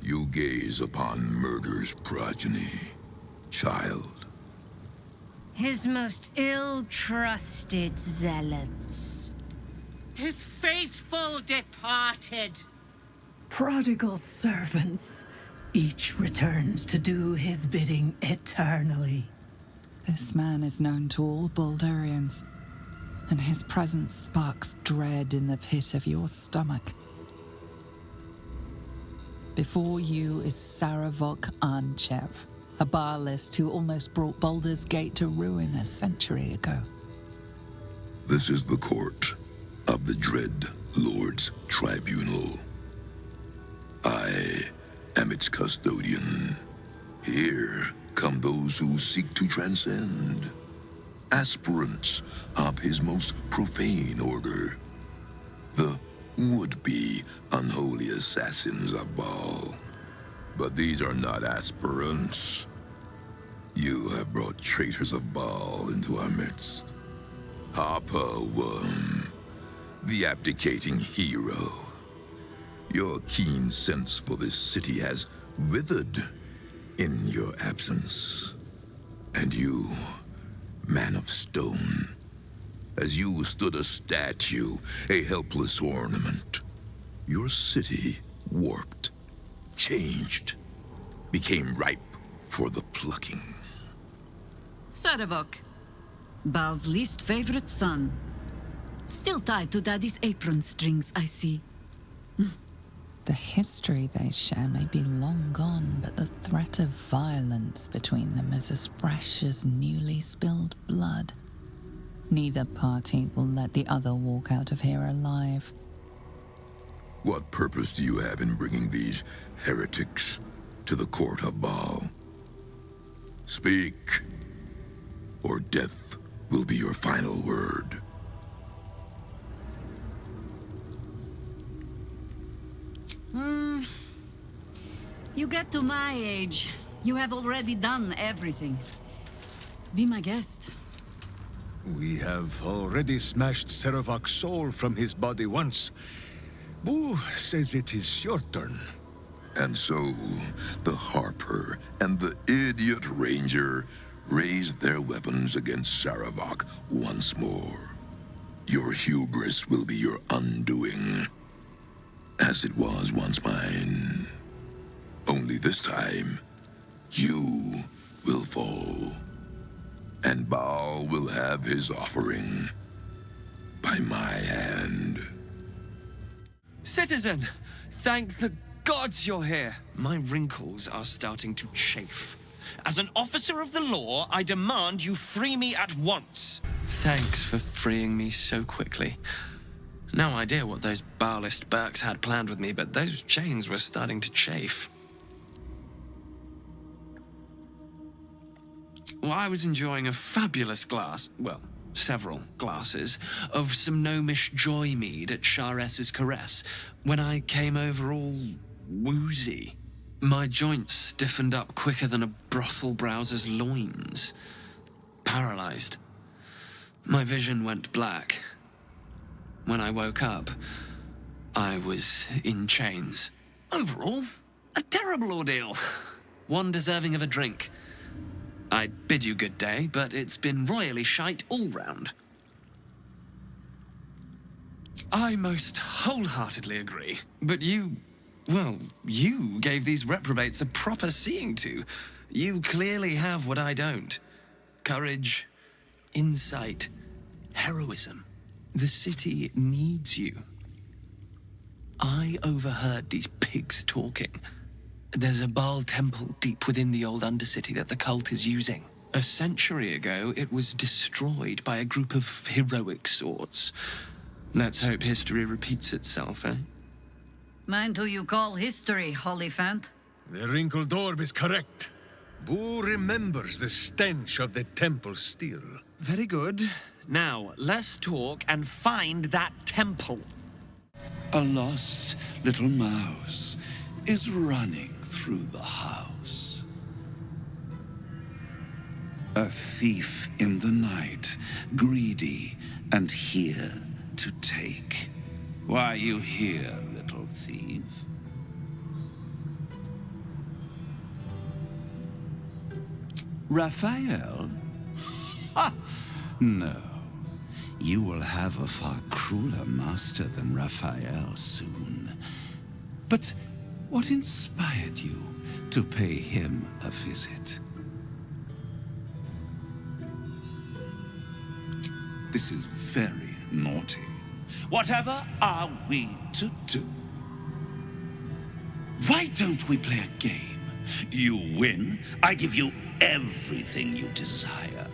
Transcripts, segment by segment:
You gaze upon murder's progeny, child. His most ill-trusted zealots. His faithful departed. Prodigal servants. Each returns to do his bidding eternally. This man is known to all Baldurians, and his presence sparks dread in the pit of your stomach. Before you is Sarevok Arnchev, a Baalist who almost brought Baldur's Gate to ruin a century ago. This is the court of the Dread Lord's Tribunal. I am its custodian. Here come those who seek to transcend, aspirants of his most profane order, the would-be unholy assassins of Baal. But these are not aspirants. You have brought traitors of Baal into our midst. Harper Worm, the abdicating hero. Your keen sense for this city has withered in your absence. And you, man of stone, as you stood a statue, a helpless ornament, your city warped, changed, became ripe for the plucking. Sarevok, Baal's least favorite son. Still tied to Daddy's apron strings, I see. The history they share may be long gone, but the threat of violence between them is as fresh as newly spilled blood. Neither party will let the other walk out of here alive. What purpose do you have in bringing these heretics to the court of Baal? Speak, or death will be your final word. You get to my age, you have already done everything. Be my guest. We have already smashed Sarevok's soul from his body once. Boo says it is your turn. And so, the Harper and the idiot Ranger raised their weapons against Sarevok once more. Your hubris will be your undoing, as it was once mine. Only this time, you will fall, and Baal will have his offering by my hand. Citizen, thank the gods you're here. My wrinkles are starting to chafe. As an officer of the law, I demand you free me at once. Thanks for freeing me so quickly. No idea what those Baalist Burks had planned with me, but those chains were starting to chafe. Well, I was enjoying a fabulous glass, well, several glasses, of some gnomish joy mead at Shares's Caress when I came over all woozy. My joints stiffened up quicker than a brothel browser's loins. Paralyzed. My vision went black. When I woke up, I was in chains. Overall, a terrible ordeal. One deserving of a drink. I bid you good day, but it's been royally shite all round. I most wholeheartedly agree, but you gave these reprobates a proper seeing to. You clearly have what I don't. Courage, insight, heroism. The city needs you. I overheard these pigs talking. There's a Baal temple deep within the old Undercity that the cult is using. A century ago, it was destroyed by a group of heroic sorts. Let's hope history repeats itself, eh? Mind who you call history, Hollyphant? The wrinkled orb is correct. Boo remembers the stench of the temple steel. Very good. Now, let's talk and find that temple. A lost little mouse is running through the house. A thief in the night, greedy and here to take. Why you here, little thief? Raphael? Ha! No. You will have a far crueler master than Raphael soon. But what inspired you to pay him a visit? This is very naughty. Whatever are we to do? Why don't we play a game? You win, I give you everything you desire.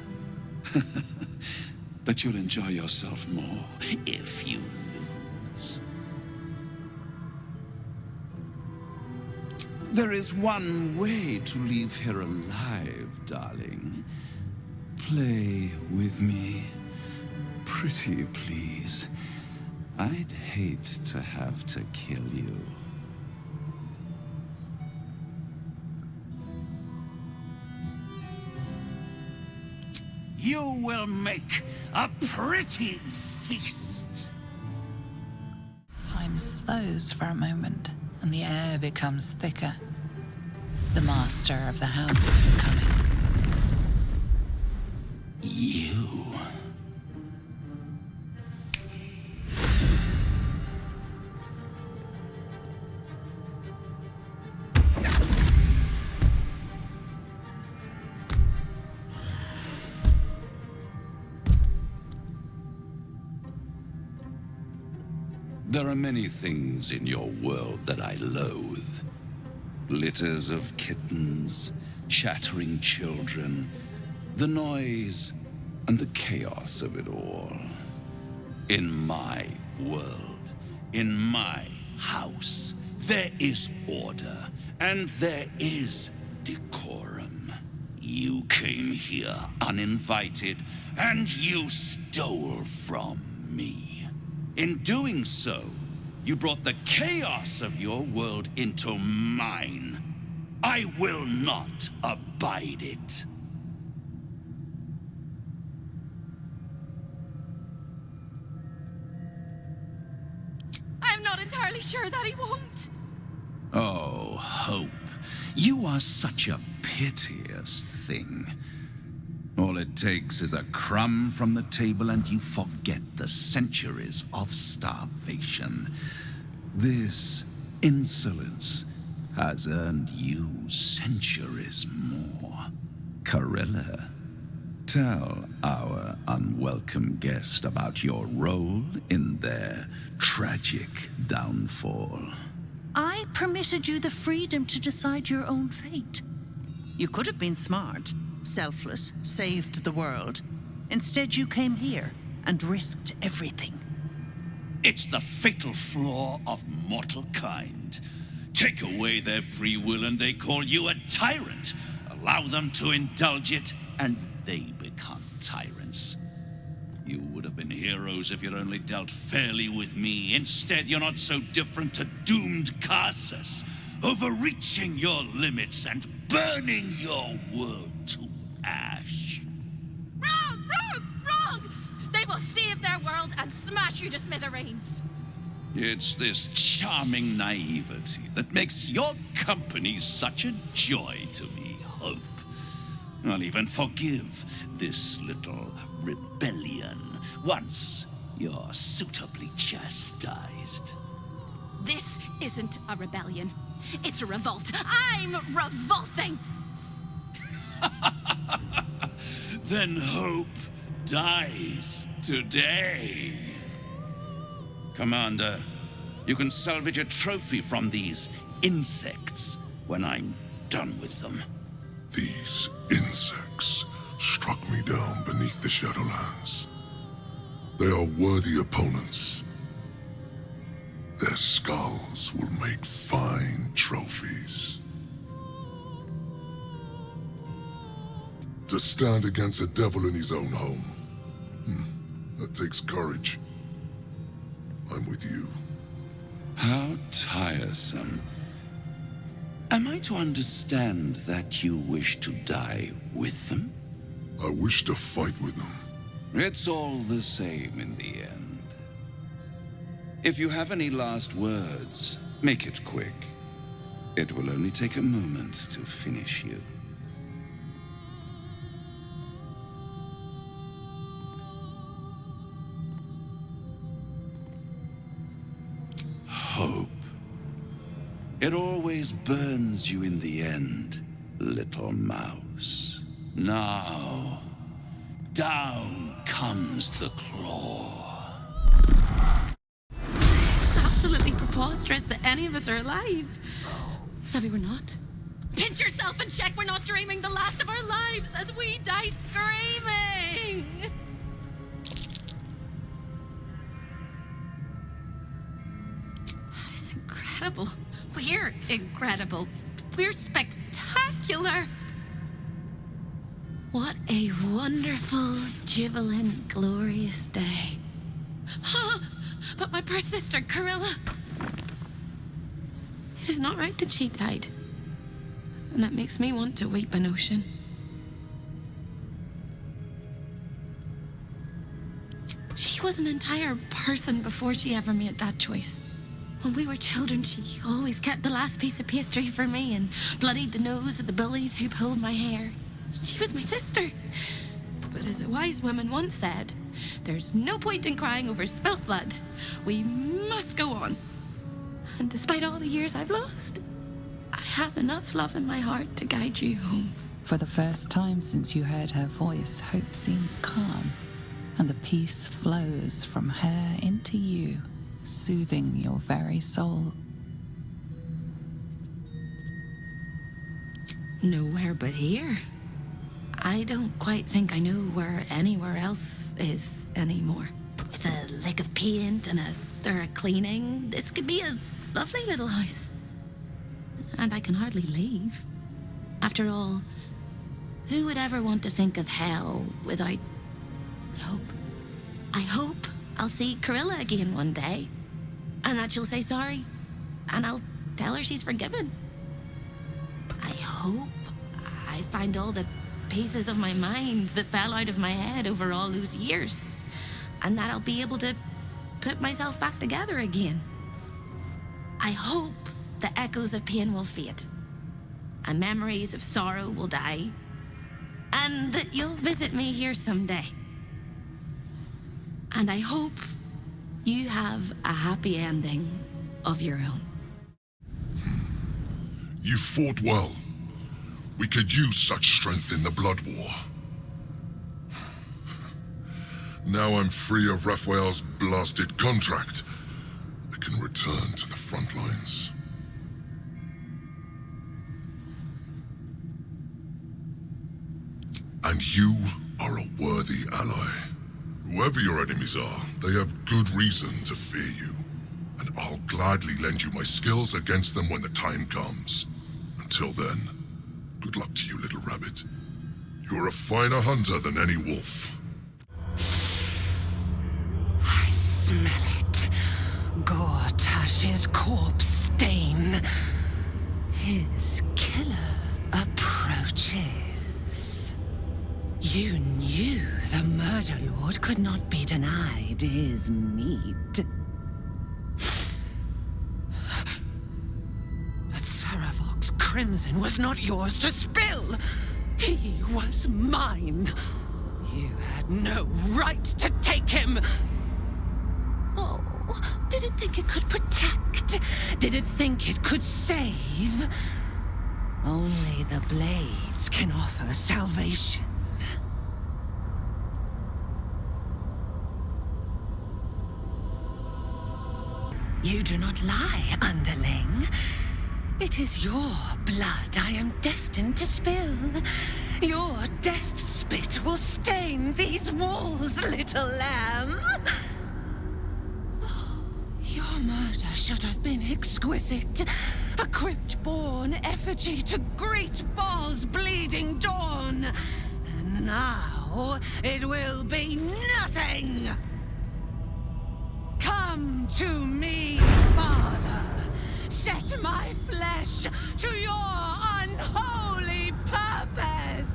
But you'll enjoy yourself more if you lose. There is one way to leave here alive, darling. Play with me. Pretty please. I'd hate to have to kill you. You will make a pretty feast. Time slows for a moment, and the air becomes thicker. The master of the house is coming. You. There are many things in your world that I loathe. Litters of kittens, chattering children, the noise and the chaos of it all. In my world, in my house, there is order and there is decorum. You came here uninvited and you stole from me. In doing so, you brought the chaos of your world into mine. I will not abide it. I'm not entirely sure that he won't. Oh, Hope, you are such a piteous thing. All it takes is a crumb from the table and you forget the centuries of starvation. This insolence has earned you centuries more. Corella, tell our unwelcome guest about your role in their tragic downfall. I permitted you the freedom to decide your own fate. You could have been smart, selfless, saved the world. Instead, you came here and risked everything. It's the fatal flaw of mortal kind. Take away their free will and they call you a tyrant. Allow them to indulge it and they become tyrants. You would have been heroes if you'd only dealt fairly with me. Instead, you're not so different to doomed Karsus, overreaching your limits and burning your world to ash. Wrong! Wrong! Wrong! They will save their world and smash you to smithereens. It's this charming naivety that makes your company such a joy to me, Hope. I'll even forgive this little rebellion once you're suitably chastised. This isn't a rebellion. It's a revolt. I'm revolting! Then Hope dies today. Commander, you can salvage a trophy from these insects when I'm done with them. These insects struck me down beneath the Shadowlands. They are worthy opponents. Their skulls will make fine trophies. To stand against a devil in his own home, that takes courage. I'm with you. How tiresome. Am I to understand that you wish to die with them? I wish to fight with them. It's all the same in the end. If you have any last words, make it quick. It will only take a moment to finish you. It always burns you in the end, little mouse. Now, down comes the claw. It's absolutely preposterous that any of us are alive. Maybe we're not. Pinch yourself and check we're not dreaming the last of our lives as we die screaming! That is incredible. We're incredible. We're spectacular. What a wonderful, jubilant, glorious day. But my poor sister, Corilla. It is not right that she died. And that makes me want to weep an ocean. She was an entire person before she ever made that choice. When we were children, she always kept the last piece of pastry for me and bloodied the nose of the bullies who pulled my hair. She was my sister. But as a wise woman once said, there's no point in crying over spilt blood. We must go on. And despite all the years I've lost, I have enough love in my heart to guide you home. For the first time since you heard her voice, hope seems calm, and the peace flows from her into you, soothing your very soul. Nowhere but here. I don't quite think I know where anywhere else is anymore. With a lick of paint and a thorough cleaning, this could be a lovely little house. And I can hardly leave. After all, who would ever want to think of hell without hope? I hope I'll see Corilla again one day, and that she'll say sorry, and I'll tell her she's forgiven. I hope I find all the pieces of my mind that fell out of my head over all those years, and that I'll be able to put myself back together again. I hope the echoes of pain will fade, and memories of sorrow will die, and that you'll visit me here someday. And I hope you have a happy ending of your own. You fought well. We could use such strength in the Blood War. Now I'm free of Raphael's blasted contract. I can return to the front lines. And you are a worthy ally. Whoever your enemies are, they have good reason to fear you. And I'll gladly lend you my skills against them when the time comes. Until then, good luck to you, little rabbit. You're a finer hunter than any wolf. I smell it. Gortash's corpse stain. His killer approaches. You knew the Murder Lord could not be denied his meat. But Sarevok's crimson was not yours to spill. He was mine. You had no right to take him. Oh, did it think it could protect? Did it think it could save? Only the blades can offer salvation. You do not lie, underling. It is your blood I am destined to spill. Your death spit will stain these walls, little lamb. Oh, your murder should have been exquisite. A crypt-born effigy to greet Baal's bleeding dawn. And now it will be nothing. Come to me, Father. Set my flesh to your unholy purpose.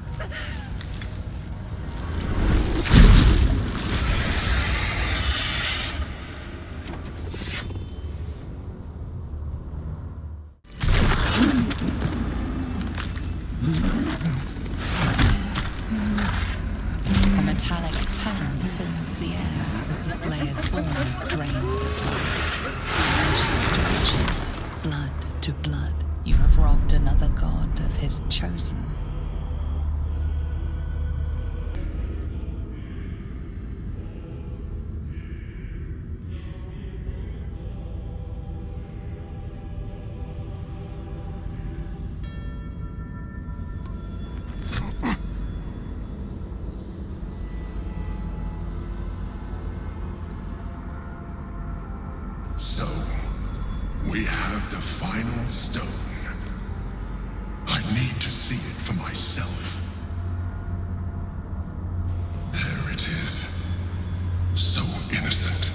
A metallic tang fills the air as the Slayer's form is drained of life. Ashes to ashes, blood to blood. god of his chosen. So, we have the final stone. I need to see it for myself. There it is. So innocent,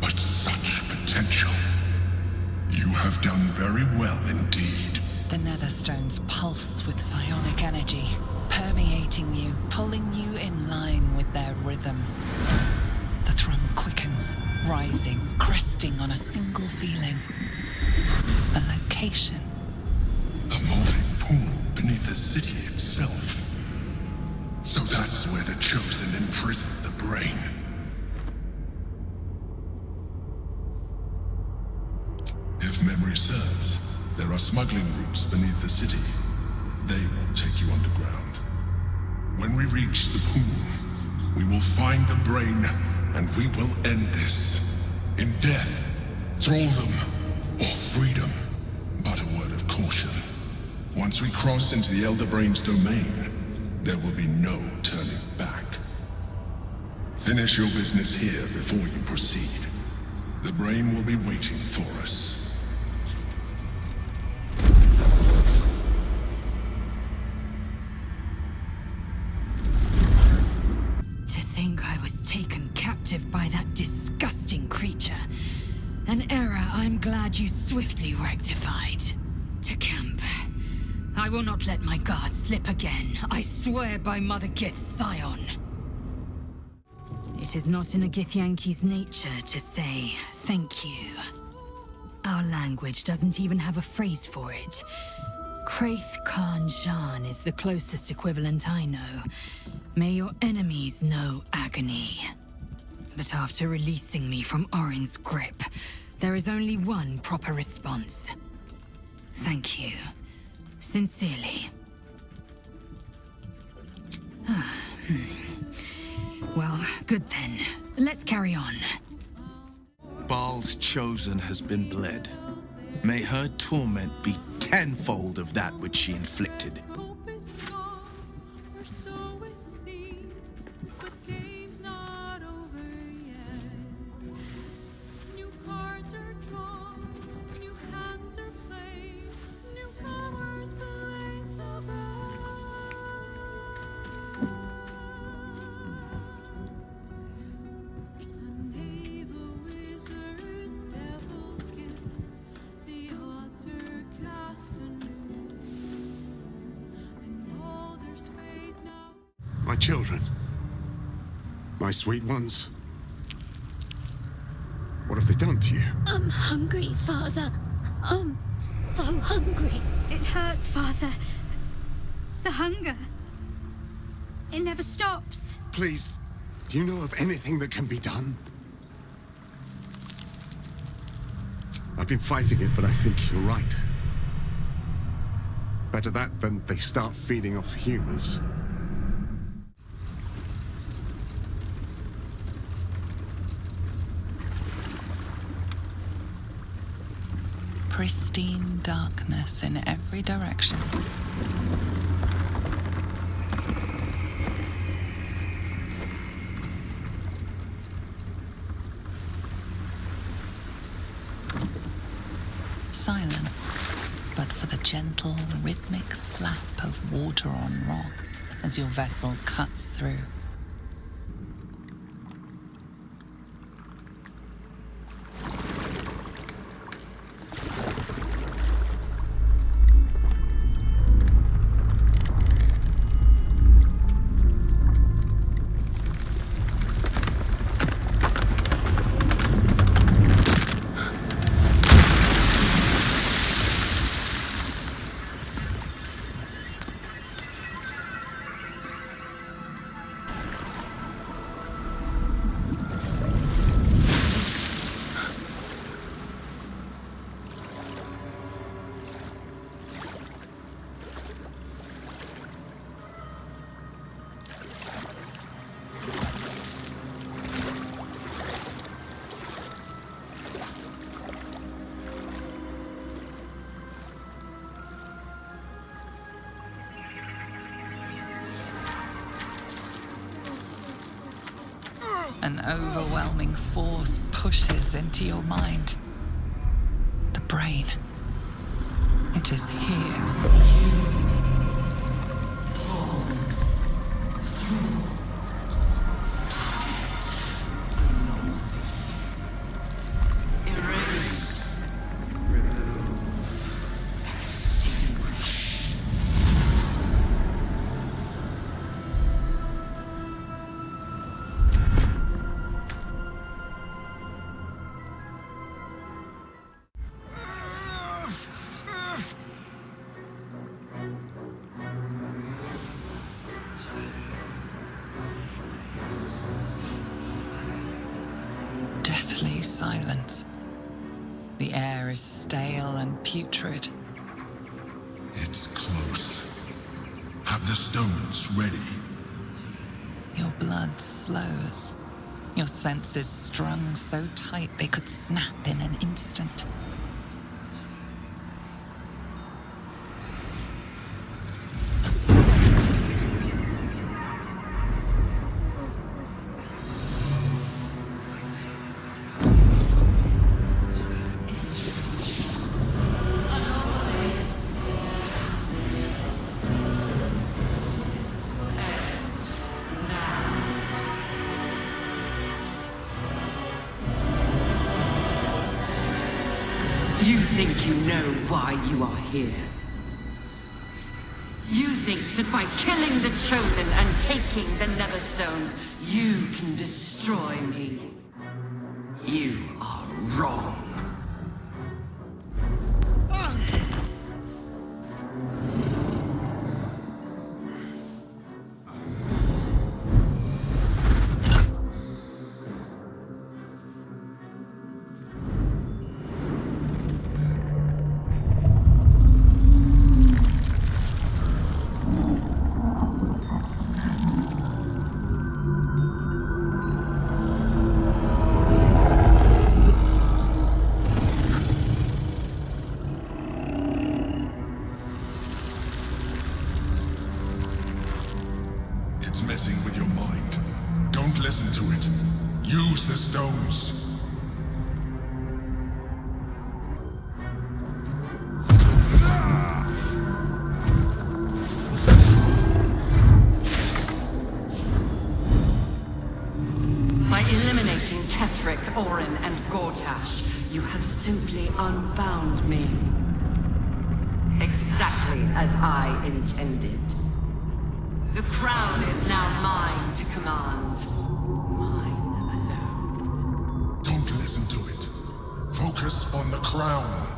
but such potential. You have done very well indeed. The Netherstones pulse with psionic energy, permeating you, pulling you in line with their rhythm. The thrum quickens, rising, cresting on a single feeling. A location. A moving pool beneath the city itself. So that's where the Chosen imprisoned the brain. If memory serves, there are smuggling routes beneath the city. They will take you underground. When we reach the pool, we will find the brain, and we will end this. In death, thraldom, or freedom. But a word of caution. Once we cross into the Elder Brain's domain, there will be no turning back. Finish your business here before you proceed. The brain will be waiting for us. To think I was taken captive by that disgusting creature. An error I'm glad you swiftly rectified. To camp. I will not let my guard slip again. I swear by Mother Gith's scion. It is not in a Githyanki's nature to say thank you. Our language doesn't even have a phrase for it. Kraith Khan Jan is the closest equivalent I know. May your enemies know agony. But after releasing me from Orin's grip, there is only one proper response. Thank you. Sincerely. Well, good then. Let's carry on. Baal's chosen has been bled. May her torment be tenfold of that which she inflicted. My children. My sweet ones. What have they done to you? I'm hungry, Father. I'm so hungry. It hurts, Father. The hunger. It never stops. Please, do you know of anything that can be done? I've been fighting it, but I think you're right. Better that than they start feeding off humans. Pristine darkness in every direction. Silence, but for the gentle, rhythmic slap of water on rock as your vessel cuts through. An overwhelming force pushes into your mind. The brain. It is here. Deathly silence. The air is stale and putrid. It's close. Have the stones ready. Your blood slows. Your senses strung so tight they could snap in an instant. You think you know why you are here. You think that by killing the Chosen and taking the Netherstones, you can destroy me. You are wrong. It's messing with your mind. Don't listen to it. Use the stones. By eliminating Ketheric, Orin, and Gortash, you have simply unbound me. Exactly as I intended. The crown is now mine to command. Mine alone. Don't listen to it. Focus on the crown.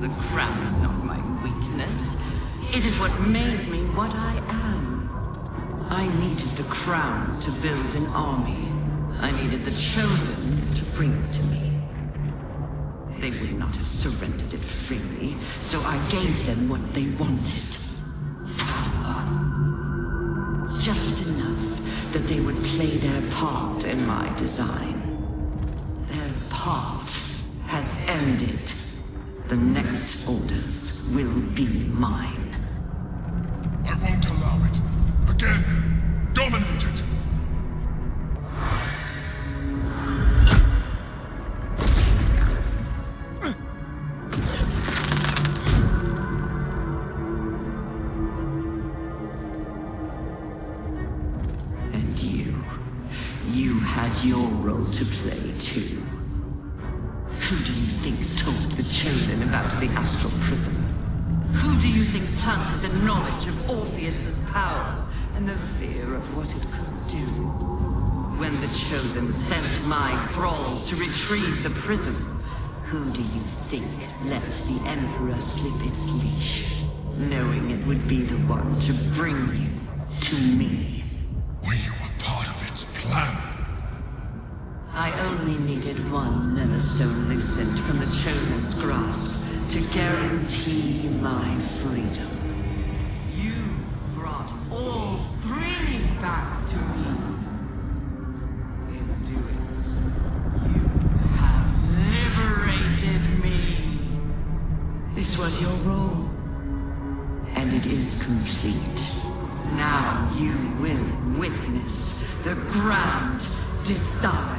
The crown is not my weakness. It is what made me what I am. I needed the crown to build an army. I needed the Chosen to bring it to me. They would not have surrendered it freely, so I gave them what they wanted. Power. Just enough that they would play their part in my design. Their part has ended. The next orders will be mine. I won't allow it. Again, dominate it. And you had your role to play too. Who do you think told the Chosen about the Astral Prism? Who do you think planted the knowledge of Orpheus's power and the fear of what it could do? When the Chosen sent my thralls to retrieve the prism, who do you think let the Emperor slip its leash, knowing it would be the one to bring you to me? We were part of its plan. I only needed one Netherstone loosened from the Chosen's grasp to guarantee my freedom. You brought all three back to me. In doing so, you have and it is complete. Now you will witness the grand design.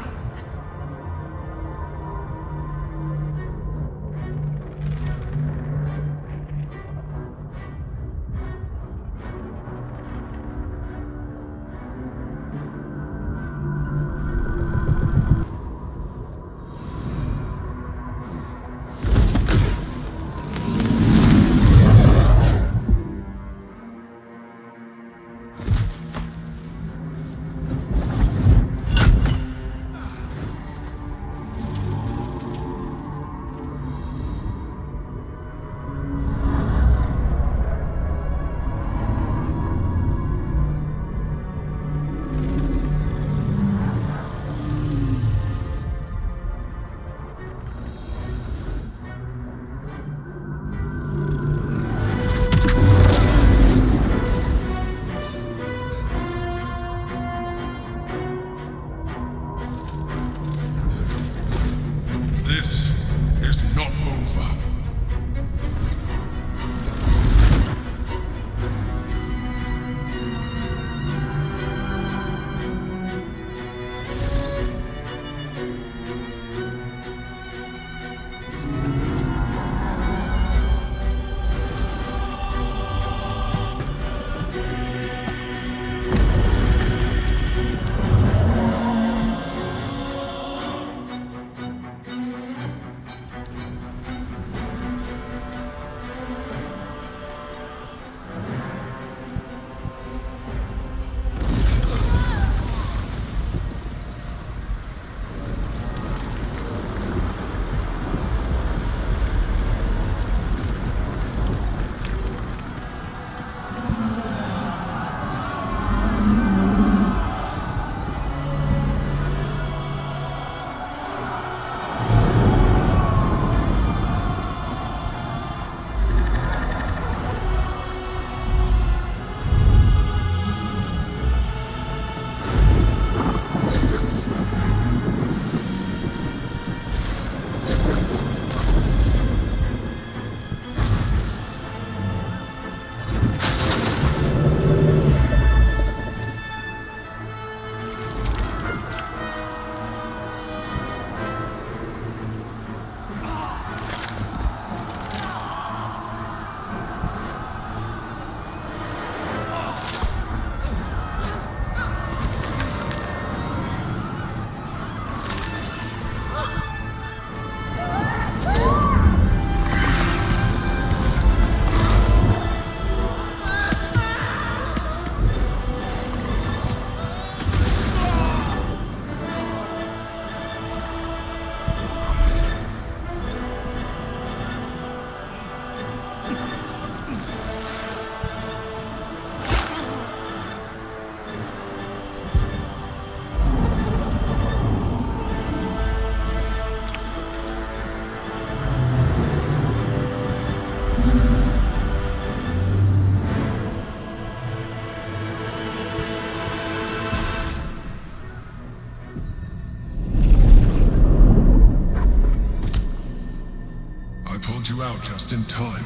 You out just in time.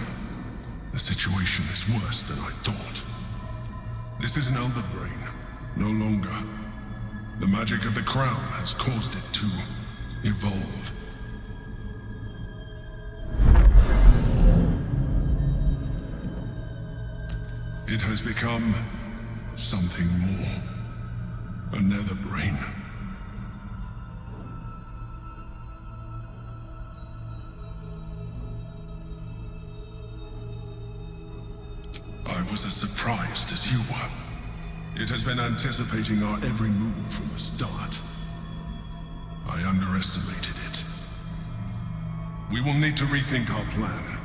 The situation is worse than I thought. This is an elder brain, no longer. The magic of the crown has caused it to evolve. It has become something more. Another brain. I was as surprised as you were. It has been anticipating our every move from the start. I underestimated it. We will need to rethink our plan.